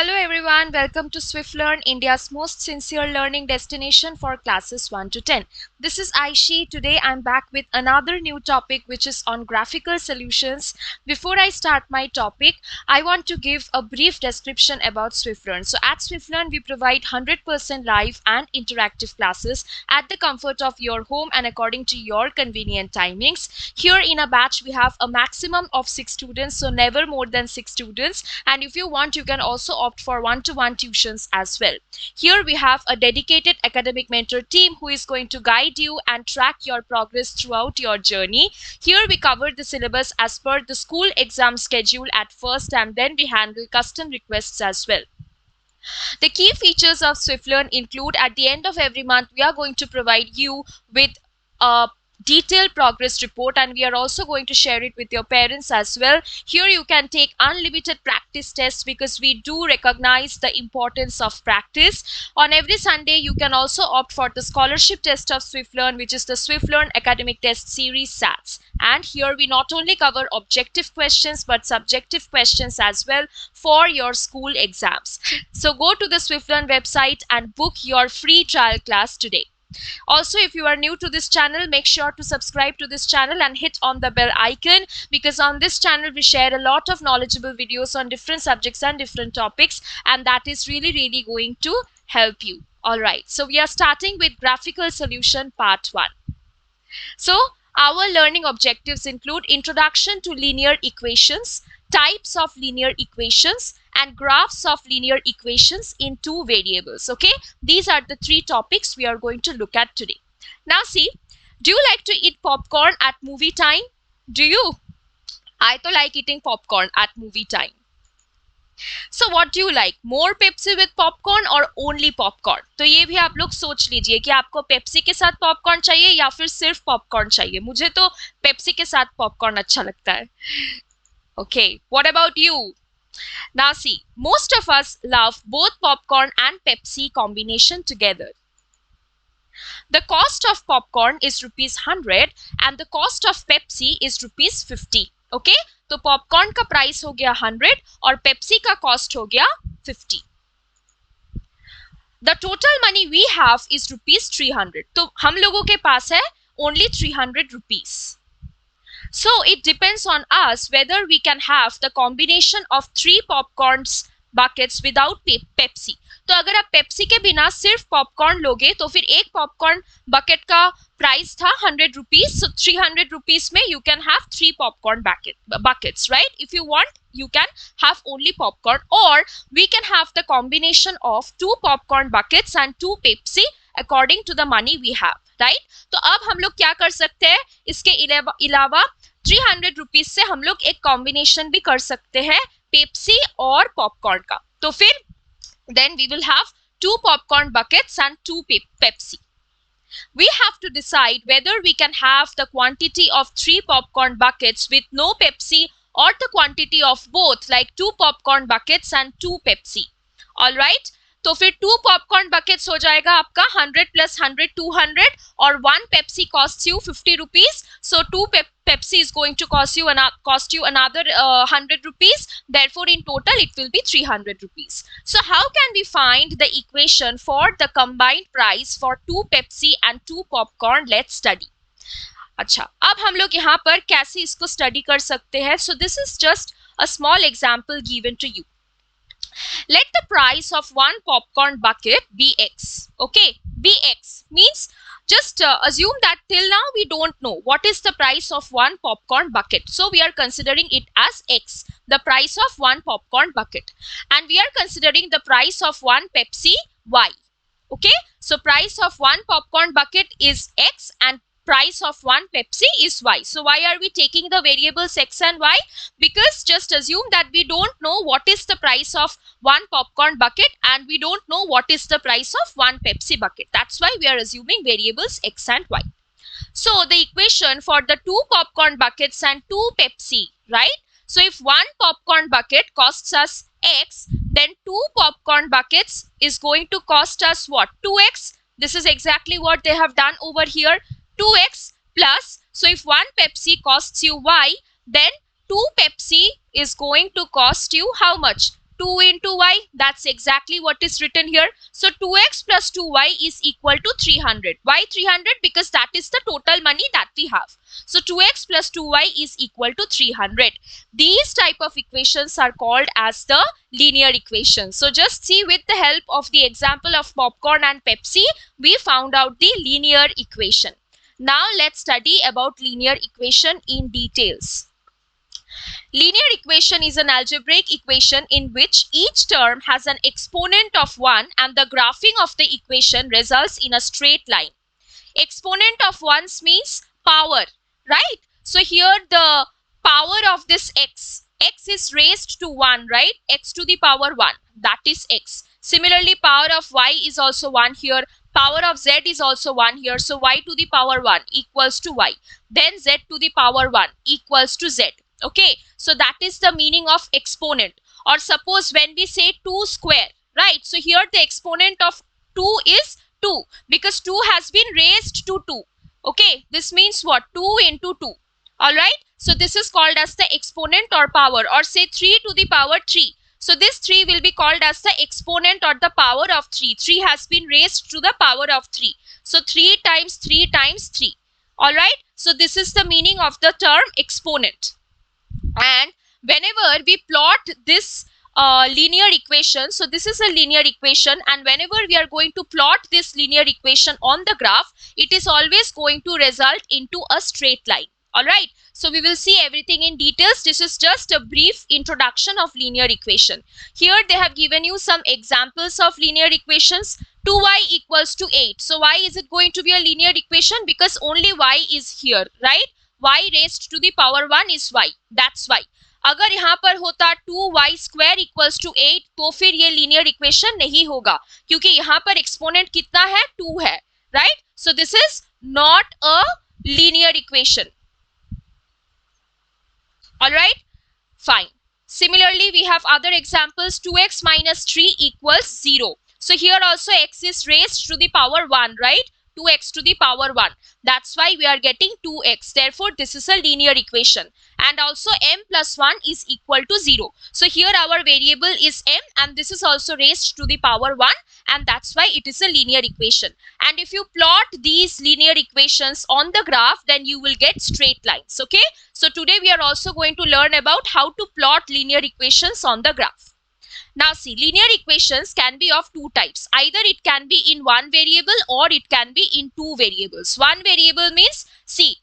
Hello everyone, welcome to Swift Learn, India's most sincere learning destination for classes 1 to 10. This is Aishi. Today I'm back with another new topic which is on graphical solutions. Before I start my topic, I want to give a brief description about Swift Learn. So at Swift Learn, we provide 100% live and interactive classes at the comfort of your home and according to your convenient timings. Here in a batch, we have a maximum of 6 students, so never more than 6 students. And if you want, you can also opt for one-to-one tuitions as well. Here we have a dedicated academic mentor team who is going to guide you and track your progress throughout your journey. Here we cover the syllabus as per the school exam schedule at first, and then we handle custom requests as well. The key features of Swift Learn include at the end of every month, we are going to provide you with a detailed progress report, and we are also going to share it with your parents as well. Here you can take unlimited practice tests because we do recognize the importance of practice. On every Sunday, you can also opt for the scholarship test of Swift Learn, which is the Swift Learn Academic Test Series SATs. And here we not only cover objective questions but subjective questions as well for your school exams. So go to the Swift Learn website and book your free trial class today. Also, if you are new to this channel, make sure to subscribe to this channel and hit on the bell icon, because on this channel we share a lot of knowledgeable videos on different subjects and different topics, and that is really going to help you. Alright, so we are starting with graphical solution part 1. So our learning objectives include introduction to linear equations, types of linear equations, and graphs of linear equations in two variables. Okay, these are the 3 topics we are going to look at today. Now see, do you like to eat popcorn at movie time? Do you? I to like eating popcorn at movie time. So what do you like, more Pepsi with popcorn or only popcorn? तो ये भी आप लोग सोच लीजिए कि आपको Pepsi के साथ पॉपकॉर्न चाहिए या फिर सिर्फ पॉपकॉर्न चाहिए. मुझे तो पेप्सी के साथ पॉपकॉर्न अच्छा लगता है. Okay, what about you? Now see, most of us love both popcorn and Pepsi combination together. The cost of popcorn is ₹100 and the cost of Pepsi is ₹50. Okay, तो popcorn का price हो गया 100 और Pepsi का cost हो गया 50. The total money we have is ₹300. तो हम लोगों के पास है only 300 rupees. So it depends on us whether we can have the combination of 3 popcorns buckets without Pepsi. तो अगर आप पेप्सी के बिना सिर्फ पॉपकॉर्न लोगे तो फिर एक पॉपकॉर्न बकेट का प्राइस था 100 rupees. So 300 rupees में you can have 3 popcorn buckets, right? If you want, you can have only popcorn, or we can have the combination of 2 popcorn buckets and 2 Pepsi according to the money we have, right? तो अब हम लोग क्या कर सकते हैं, इसके अलावा 300 rupees से हम लोग एक कॉम्बिनेशन भी कर सकते हैं पेप्सी और पॉपकॉर्न का. तो फिर then we will have 2 popcorn buckets and 2 Pepsi. We have to decide whether we can have the quantity of 3 popcorn buckets with no Pepsi or the quantity of both, like 2 popcorn buckets and 2 Pepsi. Alright, तो फिर 2 popcorn buckets हो जाएगा आपका 100 plus 100 200, और 1 Pepsi costs you 50 rupees. So 2 Pepsi is going to cost you another 100 rupees. Therefore, in total, it will be 300 rupees. So how can we find the equation for the combined price for 2 Pepsi and 2 popcorn? Let's study. अच्छा, अब हम लोग यहाँ पर कैसे इसको study कर सकते हैं? So this is just a small example given to you. Let the price of 1 popcorn bucket be X. Okay, be X means just assume that till now we don't know what is the price of 1 popcorn bucket. So we are considering it as X, the price of 1 popcorn bucket. And we are considering the price of 1 Pepsi Y. Okay, so price of 1 popcorn bucket is X and price of 1 Pepsi is Y. So why are we taking the variables X and Y? Because just assume that we don't know what is the price of 1 popcorn bucket and we don't know what is the price of 1 Pepsi bucket. That's why we are assuming variables X and Y. So the equation for the 2 popcorn buckets and 2 Pepsi, right? So if 1 popcorn bucket costs us X, then 2 popcorn buckets is going to cost us what? 2X. This is exactly what they have done over here. 2X plus, so if 1 Pepsi costs you Y, then 2 Pepsi is going to cost you how much? 2 into y, that's exactly what is written here. So 2x plus 2y is equal to 300. Why 300? Because that is the total money that we have. So 2x plus 2y is equal to 300. These type of equations are called as the linear equations. So just see, with the help of the example of popcorn and Pepsi, we found out the linear equation. Now let's study about linear equation in details. Linear equation is an algebraic equation in which each term has an exponent of 1 and the graphing of the equation results in a straight line. Exponent of 1 means power, right? So here the power of this x is raised to 1, right? X to the power 1, that is x. Similarly, power of y is also 1 here. Power of z is also 1 here. So y to the power 1 equals to y. Then z to the power 1 equals to z. Okay, so that is the meaning of exponent. Or suppose when we say 2 square, right? So here the exponent of 2 is 2 because 2 has been raised to 2. Okay, this means what? 2 into 2. All right, so this is called as the exponent or power. Or say 3 to the power 3. So this 3 will be called as the exponent or the power of 3. 3 has been raised to the power of 3. So 3 times 3 times 3. All right, so this is the meaning of the term exponent. And whenever we plot this linear equation, so this is a linear equation, and whenever we are going to plot this linear equation on the graph, it is always going to result into a straight line. All right, so we will see everything in details. This is just a brief introduction of linear equation. Here they have given you some examples of linear equations. 2y equals to 8. So why is it going to be a linear equation? Because only y is here, right? Y raised to the power 1 is y, that's why. अगर यहाँ पर होता 2y square equals to 8 तो फिर ये linear equation नहीं होगा, क्योंकि यहाँ पर exponent कितना है? 2 है, right? So this is not a linear equation. All right, fine. Similarly, we have other examples. 2x minus 3 equals 0. So here also x is raised to the power 1, right? 2x to the power 1. That's why we are getting 2x. Therefore, this is a linear equation. And also m plus 1 is equal to 0. So here our variable is m and this is also raised to the power 1, and that's why it is a linear equation. And if you plot these linear equations on the graph, then you will get straight lines. Okay. So today we are also going to learn about how to plot linear equations on the graph. Now see, linear equations can be of two types. Either it can be in one variable or it can be in two variables. One variable means, see,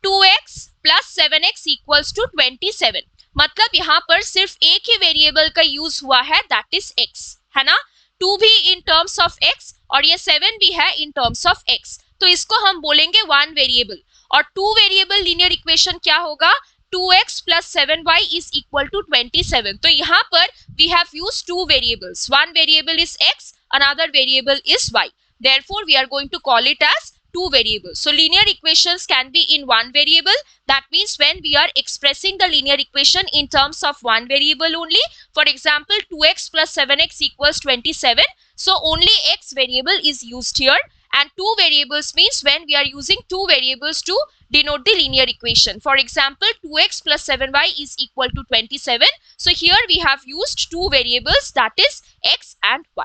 2x plus 7x equals to 27. मतलब यहाँ पर सिर्फ एक ही variable का use हुआ है, that is x, है ना? 2 भी in terms of x और ये 7 भी है in terms of x. तो इसको हम बोलेंगे one variable. और two variable linear equation क्या होगा? 2x plus 7y is equal to 27. तो यहाँ पर we have used two variables. One variable is x, another variable is y. Therefore, we are going to call it as two variables. So linear equations can be in one variable. That means when we are expressing the linear equation in terms of one variable only. For example, 2x plus 7x equals 27. So only x variable is used here. And two variables means when we are using two variables to denote the linear equation. For example, 2x plus 7y is equal to 27. So here we have used two variables, that is x and y.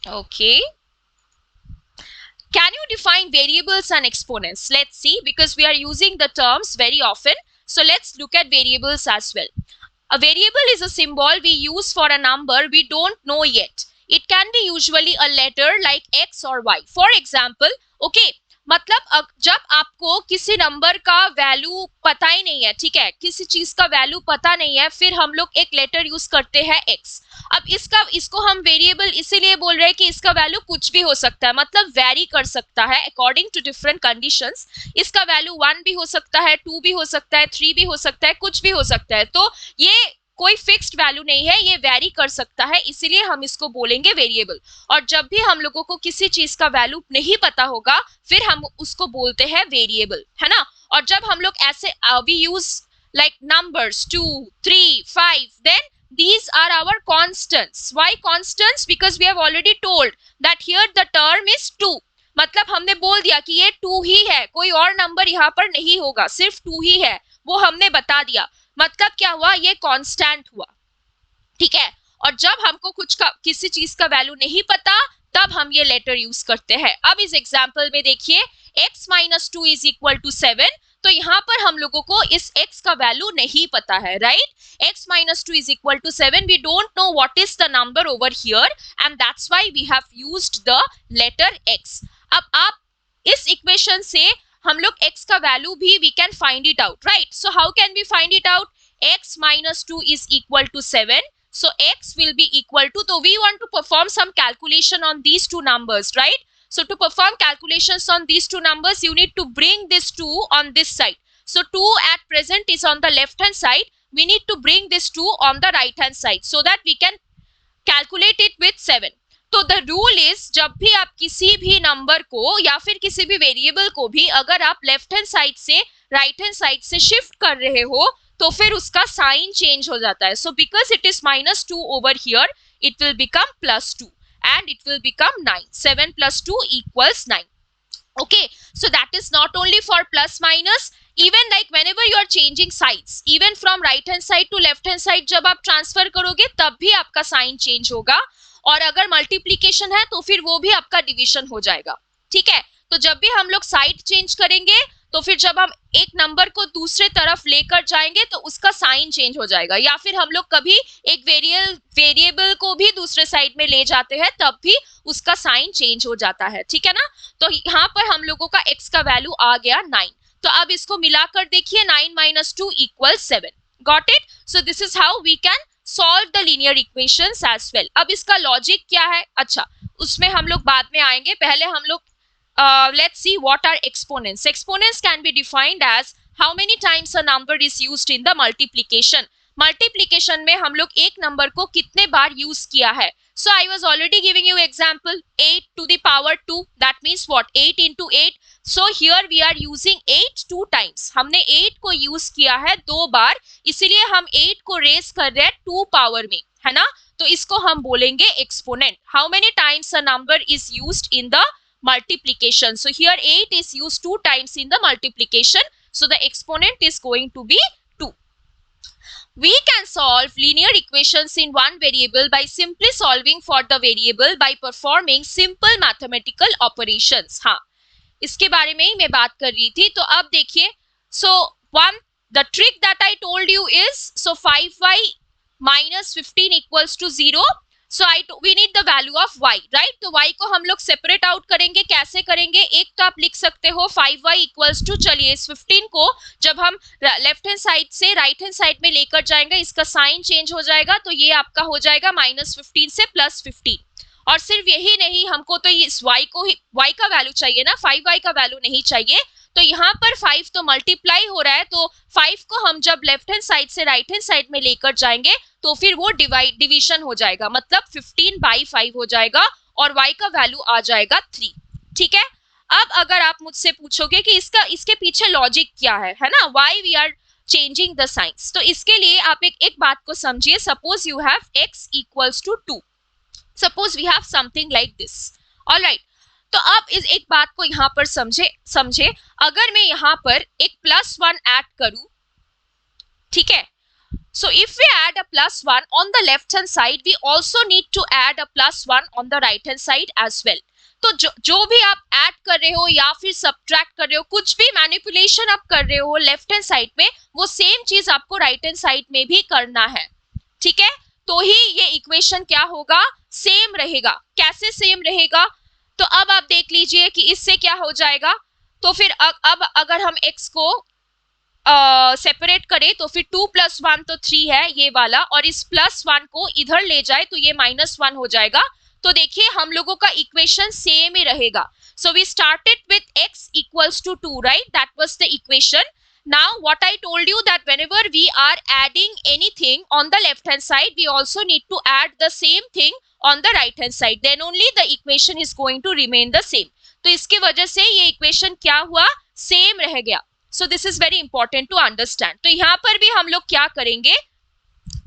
Okay. Can you define variables and exponents? Let's see, because we are using the terms very often. So let's look at variables as well. A variable is a symbol we use for a number we don't know yet. It can be usually a letter like x or y. For example, okay, मतलब जब आपको किसी number का value पता ही नहीं है, ठीक है, किसी चीज का वैल्यू पता नहीं है, फिर हम लोग एक लेटर यूज करते हैं x. अब इसको हम वेरिएबल इसीलिए बोल रहे हैं कि इसका वैल्यू कुछ भी हो सकता है, मतलब वेरी कर सकता है अकॉर्डिंग टू डिफरेंट कंडीशंस. इसका वैल्यू 1 भी हो सकता है, 2 भी हो सकता है, 3 भी हो सकता है, कुछ भी हो सकता है. तो ये कोई फिक्स्ड वैल्यू नहीं है, ये वेरी कर सकता है, इसीलिए हम इसको बोलेंगे वेरिएबल. और जब भी हम लोगों को किसी चीज का वैल्यू नहीं पता होगा, फिर हम उसको बोलते हैं वेरिएबल, है ना? और जब हम लोग ऐसे we use like numbers 2, 3, 5, then these are our constants. Why constants? Because we have already told that here the term is 2. मतलब हमने बोल दिया कि ये 2 ही है, कोई और नंबर यहाँ पर नहीं होगा, सिर्फ 2 ही है, वो हमने बता दिया. मतलब क्या हुआ? ये कांस्टेंट हुआ. ठीक है। और जब हमको किसी चीज का वैल्यू नहीं पता तब हम ये लेटर यूज करते हैं। अब इस एग्जाम्पल में देखिए x minus two is equal to 7, तो यहाँ पर हम लोगों को इस x का वैल्यू नहीं पता है, right. x minus two is equal to 7, we don't know what is the number over here and that's why we have used the letter x। अब आप इस इक्वेशन से हम लोग x का वैल्यू भी we can find it out, right. So how can we find it out? x minus 2 is equal to 7, so x will be equal to, so we want to perform some calculation on these two numbers, right? So to perform calculations on these two numbers you need to bring this 2 on this side. So 2 at present is on the left hand side, we need to bring this 2 on the right hand side so that we can calculate it with 7. तो the rule is जब भी आप किसी भी number को या फिर किसी भी वेरिएबल को भी अगर आप लेफ्ट हैंड साइड से राइट हैंड साइड से शिफ्ट कर रहे हो तो फिर उसका साइन चेंज हो जाता है। So because it is minus two over here it will become plus two and it will become 9. 7 plus 2 equals 9. Okay, so that is not only for plus minus, even like whenever you are changing sides, even from right hand side to left hand side जब आप transfer करोगे तब भी आपका sign change होगा, और अगर multiplication है तो फिर वो भी आपका डिवीजन हो जाएगा, ठीक है। तो जब भी हम लोग साइड चेंज करेंगे तो फिर जब हम एक नंबर को दूसरे तरफ लेकर जाएंगे तो उसका साइन चेंज हो जाएगा, या फिर हम लोग कभी एक वेरिएबल को भी दूसरे साइड में ले जाते हैं तब भी उसका साइन चेंज हो जाता है, ठीक है ना। तो यहाँ पर हम लोगों का x का वैल्यू आ गया 9। तो अब इसको मिलाकर देखिए 9 minus 2 equals 7. Got it? So this is how we can solve the linear equations as well. अब इसका लॉजिक क्या है? अच्छा, उसमें हम लोग बाद में आएंगे, पहले हम लोग let's see what are exponents. Exponents can be defined as how many times a number is used in the multiplication. Multiplication में हम लोग एक नंबर को कितने बार यूज किया है। So I was already giving you example 8 to the power 2, that means what, 8 into 8. So here we are using 8 two times. हमने 8 को यूज किया है 2 बार, इसीलिए हम 8 को रेस कर रहे हैं 2 पावर में, है ना। तो इसको हम बोलेंगे exponent. How many times a number is used in the multiplication? So here 8 is used 2 times in the multiplication, so the exponent is going to be 2. We can solve linear equations in one variable by simply solving for the variable by performing simple mathematical operations. हाँ, इसके बारे में ही मैं बात कर रही थी। तो अब देखिए, so one the trick that I told you is, so 5y minus 15 equals to 0. So we need the value of y, right? तो y को हम लोग सेपरेट आउट करेंगे, कैसे करेंगे? एक तो आप लिख सकते हो 5y इक्वल्स टू, चलिए इस 15 को जब हम लेफ्ट हैंड साइड से राइट हैंड साइड में लेकर जाएंगे इसका साइन चेंज हो जाएगा, तो ये आपका हो जाएगा -15 से +15। और सिर्फ यही नहीं, हमको तो इस y को ही y का वैल्यू चाहिए ना, 5y का वैल्यू नहीं चाहिए। तो यहाँ पर 5 तो मल्टीप्लाई हो रहा है, तो 5 को हम जब लेफ्ट हैंड साइड से राइट हैंड साइड में लेकर जाएंगे तो फिर वो डिवीजन हो जाएगा, मतलब 15/5 हो जाएगा और y का वैल्यू आ जाएगा 3, ठीक है। अब अगर आप मुझसे पूछोगे कि इसके पीछे लॉजिक क्या है ना, why we are changing the signs, तो इसके लिए आप एक बात को समझिए। Suppose you have x equals to 2, suppose we have something like this, alright. तो आप इस एक बात को यहाँ पर समझे, अगर मैं यहाँ पर एक +1 ऐड करूं, ठीक है। So if we add a +1 on the left hand side, we also need to add a +1 on the right hand side as well. तो जो भी आप ऐड कर रहे हो या फिर सब्ट्रैक्ट कर रहे हो, कुछ भी मैनिपुलेशन आप कर रहे हो लेफ्ट हैंड साइड में, वो सेम चीज आपको राइट हैंड साइड में भी करना है, ठीक है। तो ही ये इक्वेशन क्या होगा, सेम रहेगा। कैसे सेम रहेगा? तो अब आप देख लीजिए कि इससे क्या हो जाएगा। तो फिर अब अगर हम x को सेपरेट करें तो फिर 2 + 1 तो 3 है ये वाला, और इस +1 को इधर ले जाए तो ये -1 हो जाएगा। तो देखिए हम लोगों का इक्वेशन सेम ही रहेगा। So we started with x equals to 2, right, that was the equation. Now what I told you that whenever we are adding anything on the left hand side, we also need to add the same thing on the right hand side, then only the equation is going to remain the same. तो इसकी वजह से ये equation क्या हुआ, same रह गया। So this is very important to understand. तो यहाँ पर भी हम लोग क्या करेंगे,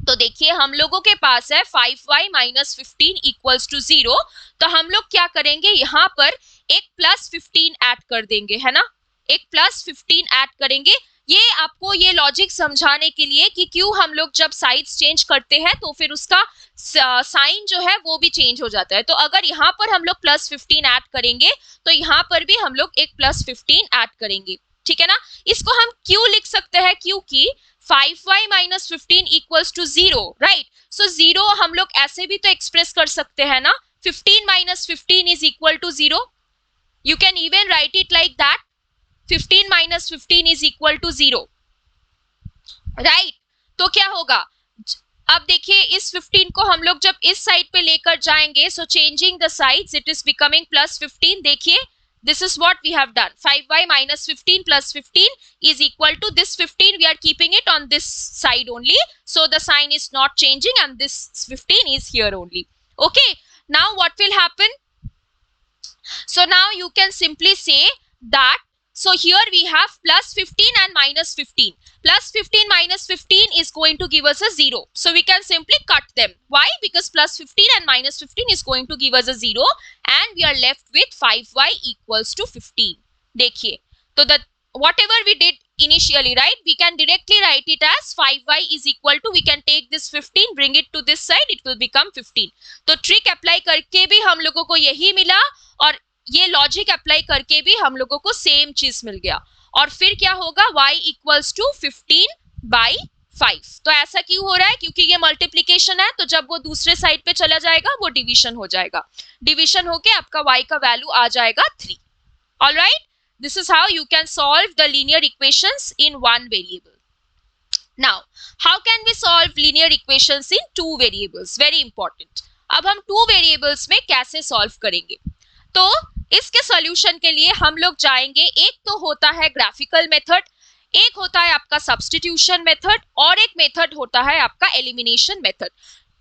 तो देखिए हम लोगों के पास है 5y minus 15 equals to 0, तो हम लोग क्या करेंगे, यहाँ पर एक +15 ऐड कर देंगे, है ना, एक +15 ऐड करेंगे। ये आपको ये लॉजिक समझाने के लिए कि क्यों हम लोग जब साइड्स चेंज करते हैं तो फिर उसका साइन जो है वो भी चेंज हो जाता है। तो अगर यहाँ पर हम लोग +15 ऐड करेंगे तो यहाँ पर भी हम लोग एक +15 ऐड करेंगे, ठीक है ना। इसको हम क्यों लिख सकते हैं, क्योंकि 5y - 15 इक्वल्स टू 0, राइट। सो 0 हम लोग ऐसे भी तो एक्सप्रेस कर सकते हैं ना, 15 - 15 is equal to 0। You can even write it like that, 15 - 15 is equal to 0, right. तो क्या होगा, अब देखिए इस 15 को हम लोग जब इस साइड पे लेकर जाएंगे, so changing the sides it is becoming +15। देखिए this is what we have done, 5y - 15 + 15 is equal to this 15, we are keeping it on this side only, so the sign is not changing and this 15 is here only. Okay, now what will happen, so now you can simply say that, so here we have +15 and -15. +15 - 15 is going to give us a 0, so we can simply cut them. Why? Because +15 and -15 is going to give us a 0 and we are left with 5y equals to 15. देखिए, तो the whatever we did initially, right, we can directly write it as 5y is equal to, we can take this 15, bring it to this side, it will become 15. तो trick apply करके भी हम लोगों को यही मिला और ये लॉजिक अप्लाई करके भी हम लोगों को सेम चीज मिल गया। और फिर क्या होगा, y इक्वल्स टू 15/5। तो ऐसा क्यों हो रहा है, क्योंकि ये मल्टीप्लीकेशन है, तो जब वो दूसरे साइड पे चला जाएगा वो डिवीजन हो जाएगा, डिवीजन होके आपका y का वैल्यू आ जाएगा 3। Alright, this is how you can solve the linear equations in one variable. Now, how can we solve linear equations in two variables? Very important. अब हम two variables में कैसे solve करेंगे, तो इसके सॉल्यूशन के लिए हम लोग जाएंगे, एक तो होता है ग्राफिकल मेथड, एक होता है आपका सब्स्टिट्यूशन मेथड और एक मेथड होता है आपका एलिमिनेशन मेथड।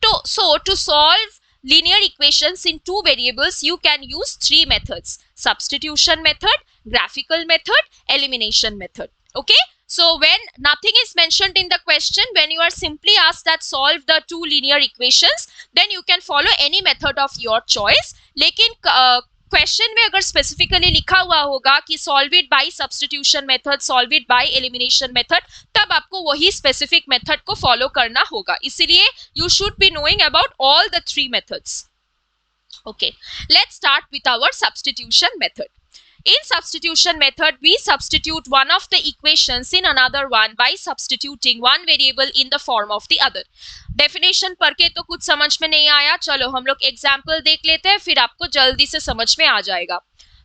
तो so to solve linear equations in two variables you can use three methods: substitution method, graphical method, elimination method. Okay, so when nothing is mentioned in the question, when you are simply asked that solve the two linear equations, then you can follow any method of your choice. लेकिन question में अगर specifically लिखा हुआ होगा कि solve it by substitution method, solve it by elimination method, तब आपको वही स्पेसिफिक मेथड को फॉलो करना होगा। इसीलिए you should be knowing about all the three methods. Okay, let's start with our substitution method. In substitution method, we substitute one of the equations in another one by substituting one variable in the form of the other. Definition पढ़ के तो कुछ समझ में नहीं आया, चलो हम लोग एग्जाम्पल देख लेते हैं, फिर आपको जल्दी से समझ में आ जाएगा।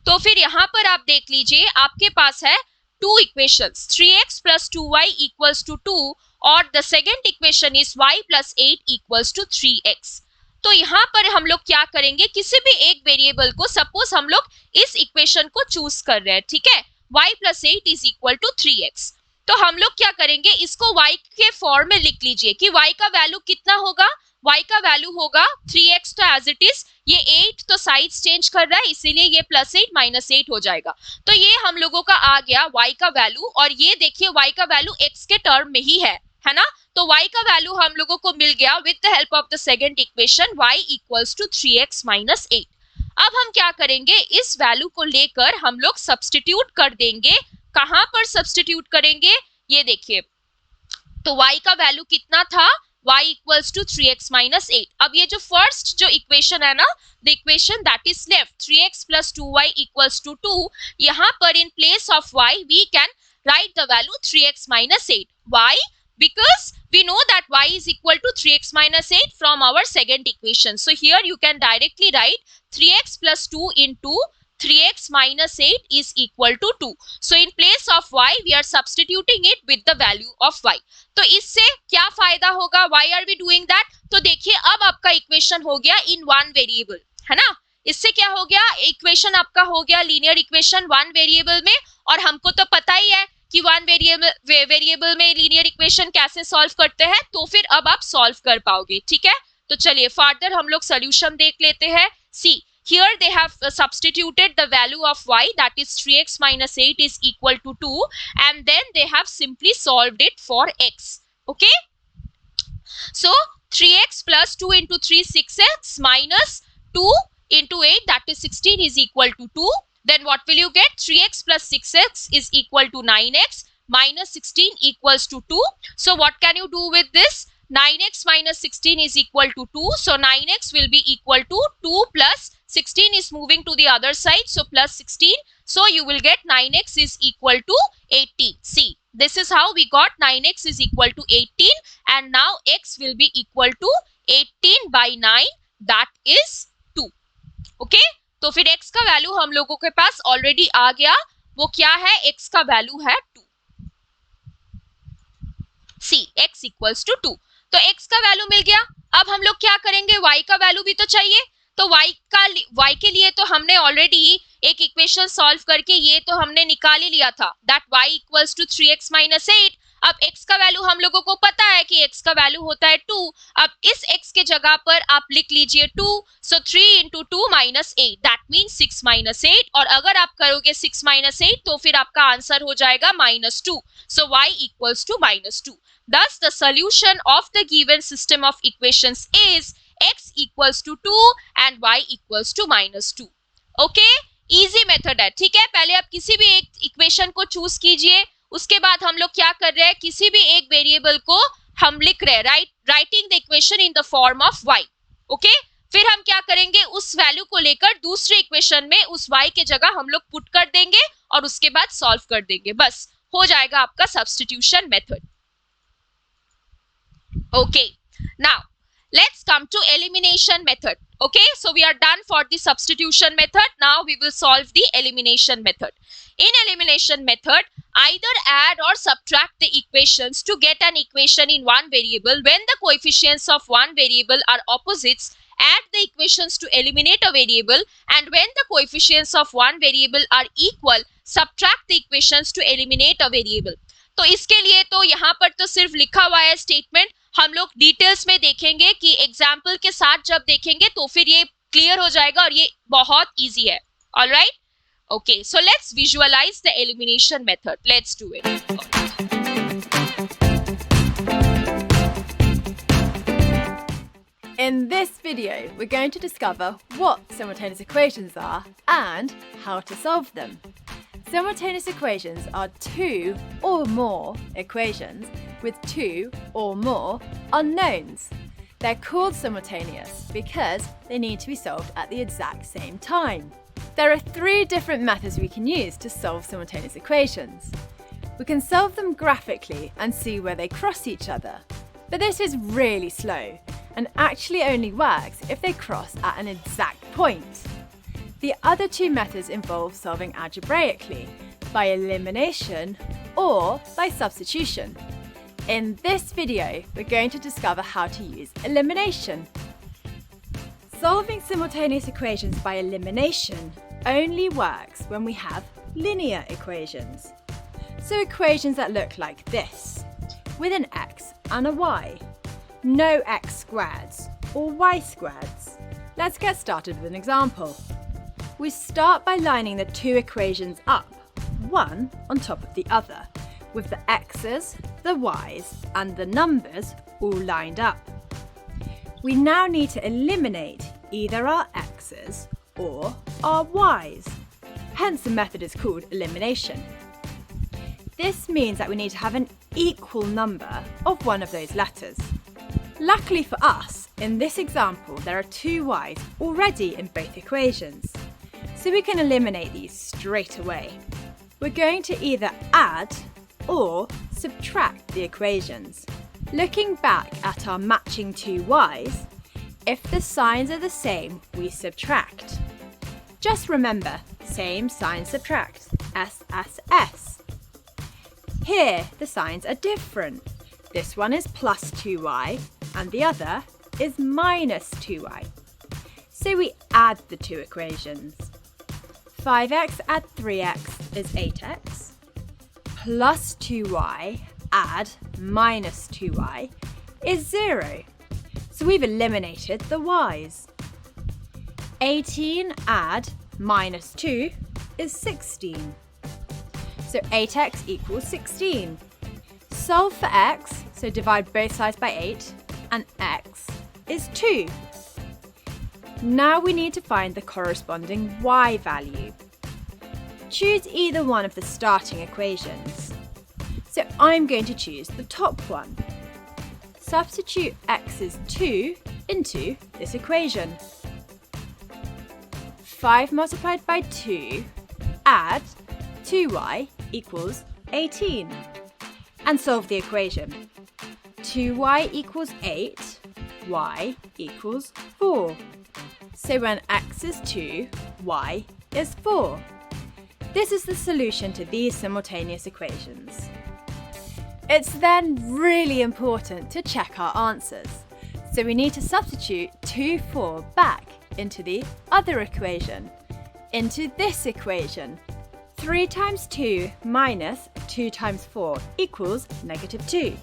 तो फिर यहाँ पर आप देख लीजिए, आपके पास है two equations, 3x plus 2y equals to 2 और the second equation is y plus 8 equals to 3x. तो यहाँ पर हम लोग क्या करेंगे, किसी भी एक वेरिएबल को, सपोज हम लोग इस इक्वेशन को चूज कर रहे हैं, ठीक है, y plus 8 is equal to 3x. तो हम लोग क्या करेंगे, इसको y के फॉर्म में लिख लीजिए कि y का वैल्यू कितना होगा, y का वैल्यू होगा 3x, तो एज इट इज, ये 8 तो साइड्स चेंज कर रहा है इसीलिए ये +8 - 8 हो जाएगा। तो ये हम लोगों का आ गया y का वैल्यू, और ये देखिए y का वैल्यू x के टर्म में ही है ना। तो y का वैल्यू हम लोगों को मिल गया with the help of the second equation, y equals to 3x - 8। अब हम क्या करेंगे, इस वैल्यू को लेकर हम लोग सब्स्टिट्यूट कर देंगे। कहां पर सब्स्टिट्यूट करेंगे, ये देखिए, तो y का वैल्यू कितना था, y इक्वल्स टू 3x - 8। अब ये जो फर्स्ट जो इक्वेशन है ना, the equation that is left, 3x plus 2y equals to 2, यहाँ पर इन place of y we can write the value 3x - 8. Why? Because we know that y is equal to 3x - 8 from our second equation. So here you can directly write 3x plus 2 into 3x minus 8 is equal to 2. So in place of y we are substituting it with the value of y. तो इससे क्या फायदा होगा, why are we doing that? तो देखिए अब आपका equation हो गया इन वन वेरिएबल, है ना। इससे क्या हो गया, इक्वेशन आपका हो गया लीनियर इक्वेशन वन वेरिएबल में, और हमको तो पता ही है कि वन वेरिएबल में लीनियर इक्वेशन कैसे सॉल्व करते हैं, तो फिर अब आप सॉल्व कर पाओगे, ठीक है। तो चलिए फर्दर हम लोग सॉल्यूशन देख लेते हैं। सी, here they have substituted the value of y, that is 3x - 8 is equal to 2, and then they have simply solved it for x. Okay, so 3x plus 2 into 3 6x minus 2 into 8, that is 16, is equal to 2. Then what will you get, 3x plus 6x is equal to 9x. minus 16 equals to 2. So what can you do with this? 9x minus 16 is equal to 2. So 9x will be equal to 2 plus 16 is moving to the other side. So plus 16. So you will get 9x is equal to 18. See, this is how we got 9x is equal to 18. And now x will be equal to 18 by 9. That is 2. Okay. तो फिर x का value हम लोगों के पास already आ गया. वो क्या है? x का वैल्यू है 2. सी x इक्वल्स टू 2. तो x का वैल्यू मिल गया. अब हम लोग क्या करेंगे? y का वैल्यू भी तो चाहिए. तो y के लिए तो हमने ऑलरेडी एक इक्वेशन सॉल्व करके ये तो हमने निकाल ही लिया था, that y equals to 3x minus 8. अब x का वैल्यू हम लोगों को पता है कि x का वैल्यू होता है 2. अब इस x के जगह पर आप लिख लीजिए 2. So 3 into 2 minus 8, that means 6 minus 8. और अगर आप करोगे 6 माइनस 8 तो फिर आपका आंसर हो जाएगा minus 2. So y equals to minus 2. Thus, the solution of the given system of equations is x equals to 2 and y equals to minus 2. Okay? Easy method है. ठीक है, पहले आप किसी भी एक इक्वेशन को चूज कीजिए. उसके बाद हम लोग क्या कर रहे हैं? किसी भी एक वेरिएबल को हम लिख रहे हैं, writing the equation in the form of y. Okay? फिर हम क्या करेंगे? उस वैल्यू को लेकर दूसरे इक्वेशन में उस y के जगह हम लोग पुट कर देंगे और उसके बाद सॉल्व कर देंगे. बस हो जाएगा आपका substitution method. Okay, now let's come to elimination method. Okay, so we are done for the substitution method. Now we will solve the elimination method. In elimination method, either add or subtract the equations to get an equation in one variable. When the coefficients of one variable are opposites, add the equations to eliminate a variable, and when the coefficients of one variable are equal, subtract the equations to eliminate a variable. तो इसके लिए तो यहाँ पर तो सिर्फ लिखा हुआ है स्टेटमेंट. हम लोग डिटेल्स में देखेंगे कि एग्जाम्पल के साथ जब देखेंगे तो फिर ये क्लियर हो जाएगा और ये बहुत इजी है. Alright? Okay, so let's visualise the elimination method. Let's do it. In this video, we're going to discover what simultaneous equations are and how to solve them. Simultaneous equations are two or more equations with two or more unknowns. They're called simultaneous because they need to be solved at the exact same time. There are three different methods we can use to solve simultaneous equations. We can solve them graphically and see where they cross each other, but this is really slow and actually only works if they cross at an exact point. The other two methods involve solving algebraically, by elimination or by substitution. In this video, we're going to discover how to use elimination. Solving simultaneous equations by elimination only works when we have linear equations. So equations that look like this, with an x and a y. No x squareds or y squareds. Let's get started with an example. We start by lining the two equations up, one on top of the other, with the x's, the y's, and the numbers all lined up. We now need to eliminate either our x's or our y's. Hence the method is called elimination. This means that we need to have an equal number of one of those letters. Luckily for us, in this example, there are two y's already in both equations, so we can eliminate these straight away. We're going to either add or subtract the equations. Looking back at our matching two y's, if the signs are the same, we subtract. Just remember, same sign subtract, S, S, S. Here, the signs are different. This one is plus 2y and the other is minus 2y. So we add the two equations. 5x add 3x is 8x, plus 2y add minus 2y is 0. So we've eliminated the y's. 18 add minus 2 is 16. So 8x equals 16. Solve for x, so divide both sides by 8, and x is 2. Now we need to find the corresponding y value. Choose either one of the starting equations. I'm going to choose the top one. Substitute x is 2 into this equation. 5 multiplied by 2, add 2y equals 18. And solve the equation. 2y equals 8, y equals 4. So when x is 2, y is 4. This is the solution to these simultaneous equations. It's then really important to check our answers. So we need to substitute 2, 4 back into the other equation, into this equation. 3 times 2 minus 2 times 4 equals negative 2.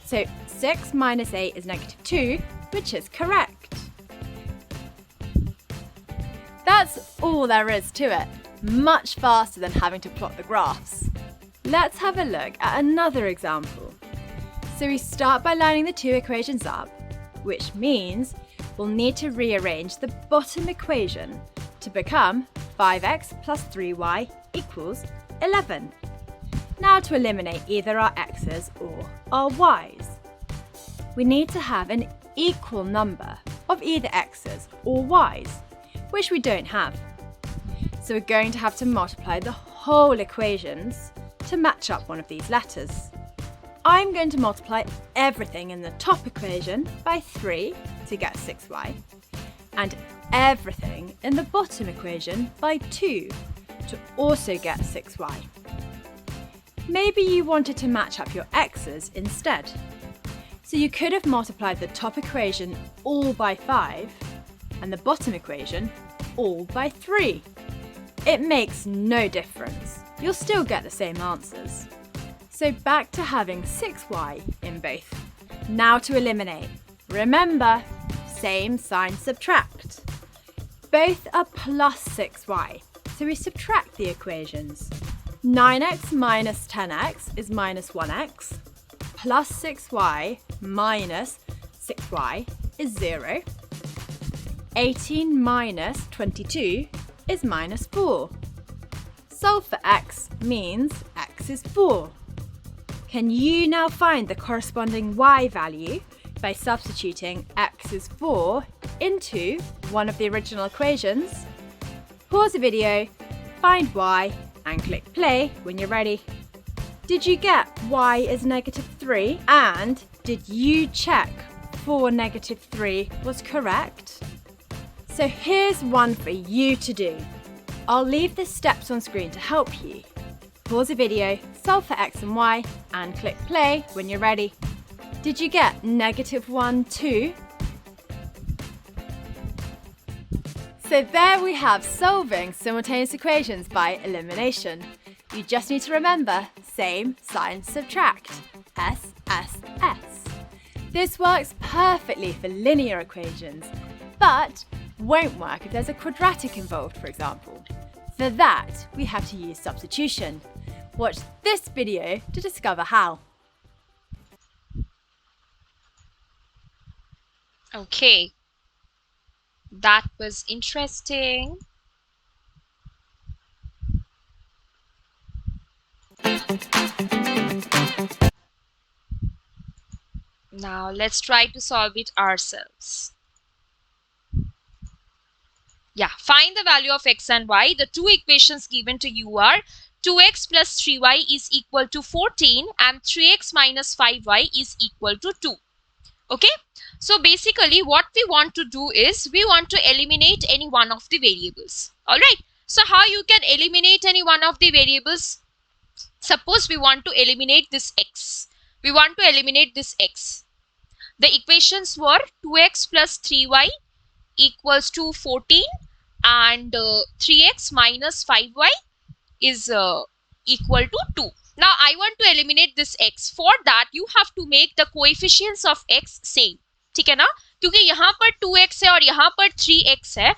So 6 minus 8 is negative 2, which is correct. That's all there is to it. Much faster than having to plot the graphs. Let's have a look at another example. So we start by lining the two equations up, which means we'll need to rearrange the bottom equation to become 5x plus 3y equals 11. Now to eliminate either our x's or our y's. We need to have an equal number of either x's or y's, which we don't have. So we're going to have to multiply the whole equations to match up one of these letters. I'm going to multiply everything in the top equation by 3 to get 6y, and everything in the bottom equation by 2 to also get 6y. Maybe you wanted to match up your x's instead. So you could have multiplied the top equation all by 5 and the bottom equation all by 3. It makes no difference. You'll still get the same answers. So back to having 6y in both. Now to eliminate. Remember, same sign subtract. Both are plus 6y, so we subtract the equations. 9x minus 10x is minus 1x, plus 6y minus 6y is 0. 18 minus 22 is minus 4. Solve for x means x is 4. Can you now find the corresponding y value by substituting x is 4 into one of the original equations? Pause the video, find y, and click play when you're ready. Did you get y is negative 3? And did you check 4 negative 3 was correct? So here's one for you to do. I'll leave the steps on screen to help you. Pause the video, solve for x and y, and click play when you're ready. Did you get negative 1 too? So there we have solving simultaneous equations by elimination. You just need to remember same sign subtract, S, S, S. This works perfectly for linear equations, but won't work if there's a quadratic involved, for example. For that, we have to use substitution. Watch this video to discover how. Okay, that was interesting. Now let's try to solve it ourselves. Yeah, find the value of x and y. The two equations given to you are 2x plus 3y is equal to 14 and 3x minus 5y is equal to 2. Okay, so basically what we want to do is we want to eliminate any one of the variables. Alright, so how you can eliminate any one of the variables? Suppose we want to eliminate this x. We want to eliminate this x. The equations were 2x plus 3y equals to 14 and 3x minus 5y is equal to 2. Now I want to eliminate this x. For that you have to make the coefficients of x same. ठीक है ना? क्योंकि यहाँ पर 2x है और यहाँ पर 3x है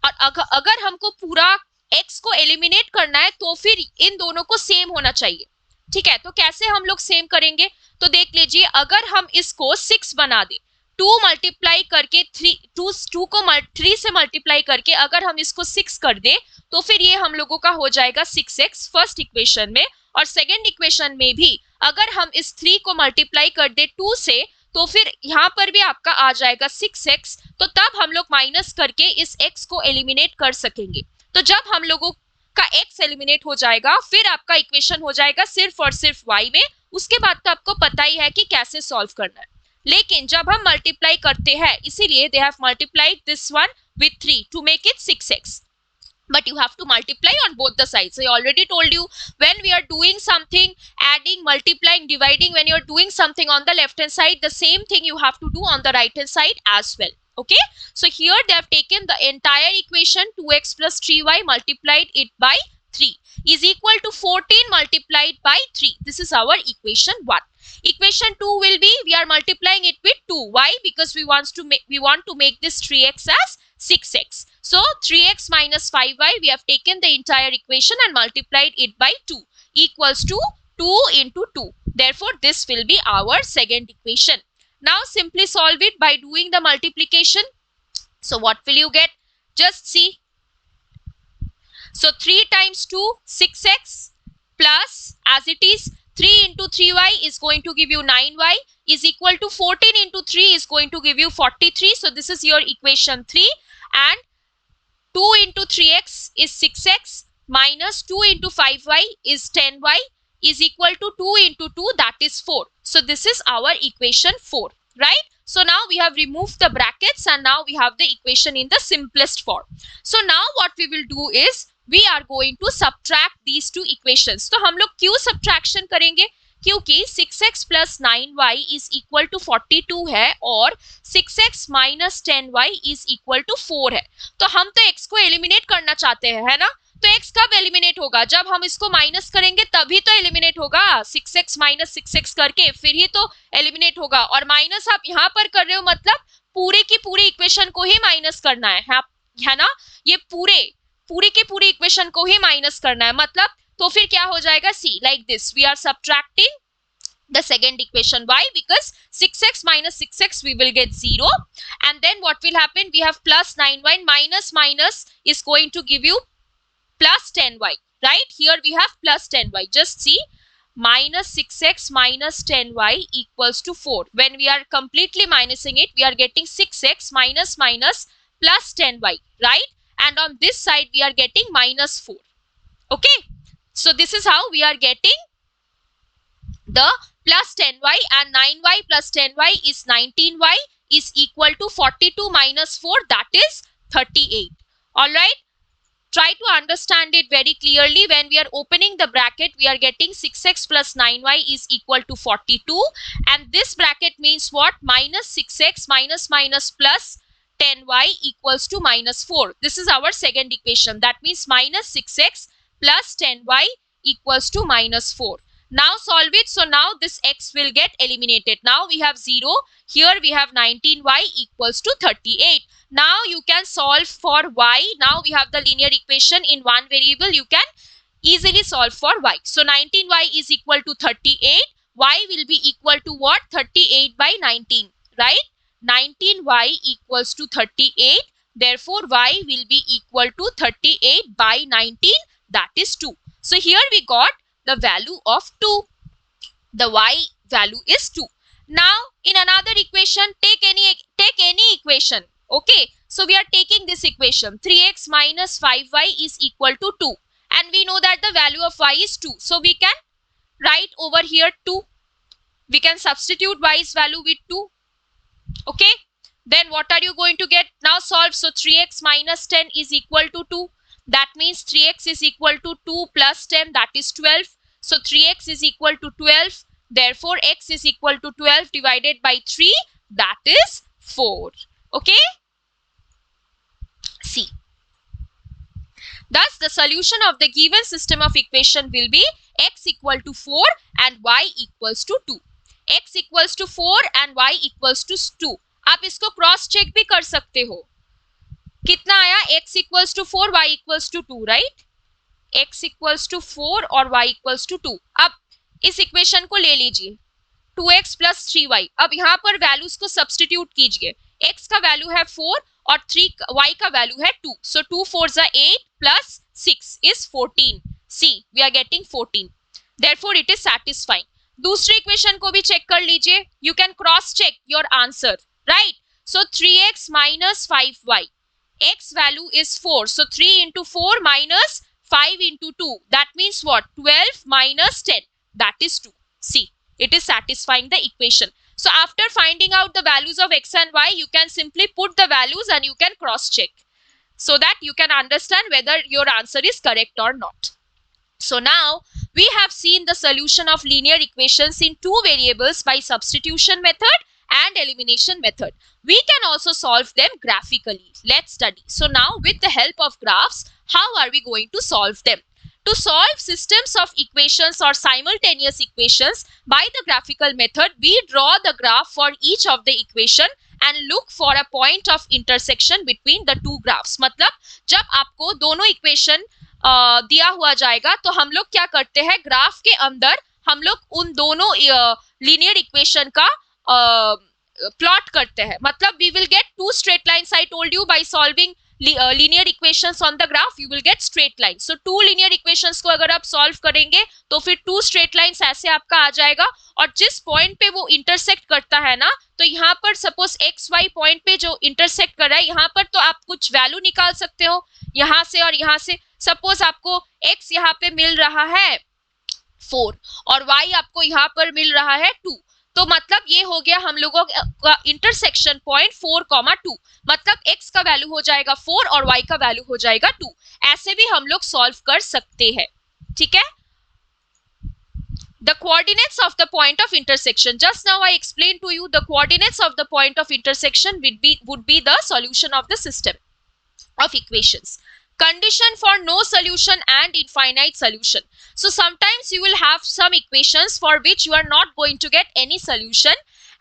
और अगर हमको पूरा x को एलिमिनेट करना है तो फिर इन दोनों को सेम होना चाहिए. ठीक है, तो कैसे हम लोग सेम करेंगे? तो देख लीजिए, अगर हम इसको 6 बना दें, 2 मल्टीप्लाई करके 2 को 3 से मल्टीप्लाई करके अगर हम इसको 6 कर दें तो फिर ये हम लोगों का हो जाएगा 6x फर्स्ट इक्वेशन में, और सेकेंड इक्वेशन में भी अगर हम इस 3 को मल्टीप्लाई कर दे 2 से तो फिर यहाँ पर भी आपका आ जाएगा 6x, तो तब हम लोग माइनस करके इस x को एलिमिनेट कर सकेंगे। तो जब हम लोगों का x एलिमिनेट हो जाएगा फिर आपका इक्वेशन हो जाएगा सिर्फ और सिर्फ y में। उसके बाद तो आपको पता ही है कि कैसे सॉल्व करना है। लेकिन जब हम मल्टीप्लाई करते हैं, इसीलिए they have multiplied this one with 3 to make it 6x, but you have to multiply on both the sides. I already told you, when we are doing something, adding, multiplying, dividing, when you are doing something on the left hand side, the same thing you have to do on the right hand side as well. Okay, so here they have taken the entire equation 2x plus 3y, multiplied it by 3 is equal to 14 multiplied by 3. This is our equation 1. Equation 2 will be, we are multiplying it with 2. Why? Because we want to make this 3x as 6x. So 3x minus 5y, we have taken the entire equation and multiplied it by 2 equals to 2 into 2. Therefore, this will be our second equation. Now simply solve it by doing the multiplication. So what will you get? Just see. So 3 times 2, 6x, plus as it is 3 into 3y is going to give you 9y, is equal to 14 into 3 is going to give you 43. So this is your equation 3, and 2 into 3x is 6x minus 2 into 5y is 10y is equal to 2 into 2, that is 4. So this is our equation 4, right? So now we have removed the brackets and now we have the equation in the simplest form. So now what we will do is we are going to subtract these two equations. तो हम लोग क्यों subtraction करेंगे? क्योंकि 6x plus 9y is equal to 42 है और 6x minus 10y is equal to 4 है। तो हम तो x को एलिमिनेट करना चाहते हैं, है ना? तो x कब एलिमिनेट होगा? जब हम इसको माइनस करेंगे तभी तो एलिमिनेट होगा। 6x माइनस 6x करके फिर ही तो एलिमिनेट होगा। और माइनस आप यहाँ पर कर रहे हो मतलब पूरी की पूरी इक्वेशन को ही माइनस करना है ना? ये पूरी की पूरी इक्वेशन को ही माइनस करना है मतलब, तो फिर क्या हो जाएगा? See like this, we are subtracting the second equation. Why? Because 6x minus 6x we will get 0, and then what will happen? We have plus 9y minus minus is going to give you plus 10y, right? Here we have plus 10y. Just see, minus 6x minus 10y equals to 4. When we are completely minusing it, we are getting 6x minus minus plus 10y, right? And on this side we are getting minus 4. Okay, so this is how we are getting the plus 10y, and 9y plus 10y is 19y is equal to 42 minus 4, that is 38. All right, try to understand it very clearly. When we are opening the bracket, we are getting 6x plus 9y is equal to 42, and this bracket means what? Minus 6x minus minus plus 10y equals to minus 4. This is our second equation. That means minus 6x plus 10y equals to minus 4. Now solve it. So now this x will get eliminated. Now we have 0. Here we have 19y equals to 38. Now you can solve for y. Now we have the linear equation in one variable. You can easily solve for y. So 19y is equal to 38. Y will be equal to what? 38 by 19, right? 19y equals to 38. Therefore y will be equal to 38 by 19, that is 2. So here we got the value of 2. The y value is 2. Now in another equation, take any equation. Okay, so we are taking this equation 3x minus 5y is equal to 2, and we know that the value of y is 2. So we can write over here 2. We can substitute y's value with 2. Okay, then what are you going to get? Now solve. So 3x minus 10 is equal to 2. That means 3x is equal to 2 plus 10, that is 12. So 3x is equal to 12. Therefore x is equal to 12 divided by 3, that is 4. Okay, see. Thus the solution of the given system of equation will be x equal to 4 and y equals to 2. x equals to 4 and y equals to 2. आप इसको cross check भी कर सकते हो. कितना आया? x equals to 4, y equals to 2, right? x equals to 4 और y equals to 2. अब इस इक्वेशन को ले लीजिए 2x plus 3y. अब यहाँ पर वैल्यूज को सब्स्टिट्यूट कीजिए. x का वैल्यू है 4 और y का वैल्यू है 2. So 2 4s are 8 plus 6 is 14. See, we are getting 14. Therefore it is satisfying. दूसरी इक्वेशन को भी चेक कर लीजिए, you can cross check your answer, right? So 3x minus 5y, x value is 4, so 3 into 4 minus 5 into 2, that means what? 12 minus 10, that is 2. See, it is satisfying the equation. So after finding out the values of x and y, you can simply put the values and you can cross check, so that you can understand whether your answer is correct or not. So now we have seen the solution of linear equations in two variables by substitution method and elimination method. We can also solve them graphically. Let's study. So now with the help of graphs, how are we going to solve them? To solve systems of equations or simultaneous equations by the graphical method, we draw the graph for each of the equation and look for a point of intersection between the two graphs. मतलब जब आपको दोनों equation दिया हुआ जाएगा तो हम लोग क्या करते हैं, ग्राफ के अंदर हम लोग उन दोनों लीनियर इक्वेशन का प्लॉट करते हैं. मतलब we will get two straight lines. I told you by solving linear equations on the graph you will get straight lines. So two linear equations को अगर आप solve करेंगे तो फिर two straight lines ऐसे आपका आ जाएगा. और जिस point पे वो intersect करता है ना, तो यहाँ पर suppose x y point पे जो intersect कर रहा है, यहाँ पर तो आप कुछ value निकाल सकते हो यहाँ से और यहाँ से. Suppose आपको x यहाँ पे मिल रहा है 4 और y आपको यहाँ पर मिल रहा है 2, तो मतलब ये हो गया हम लोगों का इंटरसेक्शन पॉइंट 4,2. मतलब x का वैल्यू हो जाएगा 4 और y का वैल्यू हो जाएगा 2. ऐसे भी हम लोग सॉल्व कर सकते हैं, ठीक है. The coordinates of the point of intersection. Just now I explained to you the coordinates of the point of intersection would be the solution of the system of equations. Condition for no solution and infinite solution. So sometimes you will have some equations for which you are not going to get any solution,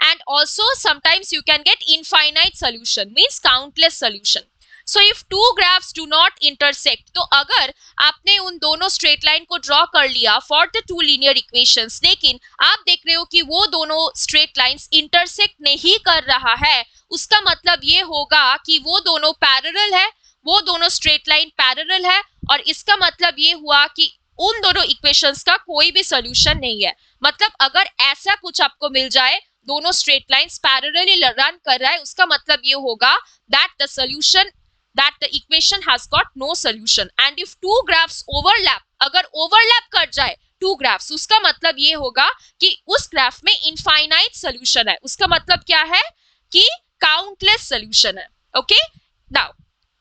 and also sometimes you can get infinite solution, means countless solution. So if two graphs do not intersect, तो अगर आपने उन दोनों straight line को draw कर लिया for the two linear equations, लेकिन आप देख रहे हो कि वो दोनों straight lines intersect नहीं कर रहा है, उसका मतलब ये होगा कि वो दोनों parallel है, वो दोनों स्ट्रेट लाइन पैरेलल है, और इसका मतलब ये हुआ कि उन दोनों इक्वेशंस का कोई भी सॉल्यूशन नहीं है. मतलब अगर ऐसा कुछ आपको मिल जाए, दोनों स्ट्रेट लाइंस पैरेलली रन कर रहा है, उसका मतलब ये होगा that the solution, that the equation has got no solution. And if two graphs overlap, अगर ओवरलैप कर जाए टू ग्राफ्स, उसका मतलब ये होगा कि उस ग्राफ में इनफाइनाइट सॉल्यूशन है. उसका मतलब क्या है कि काउंटलेस सॉल्यूशन है. Okay, now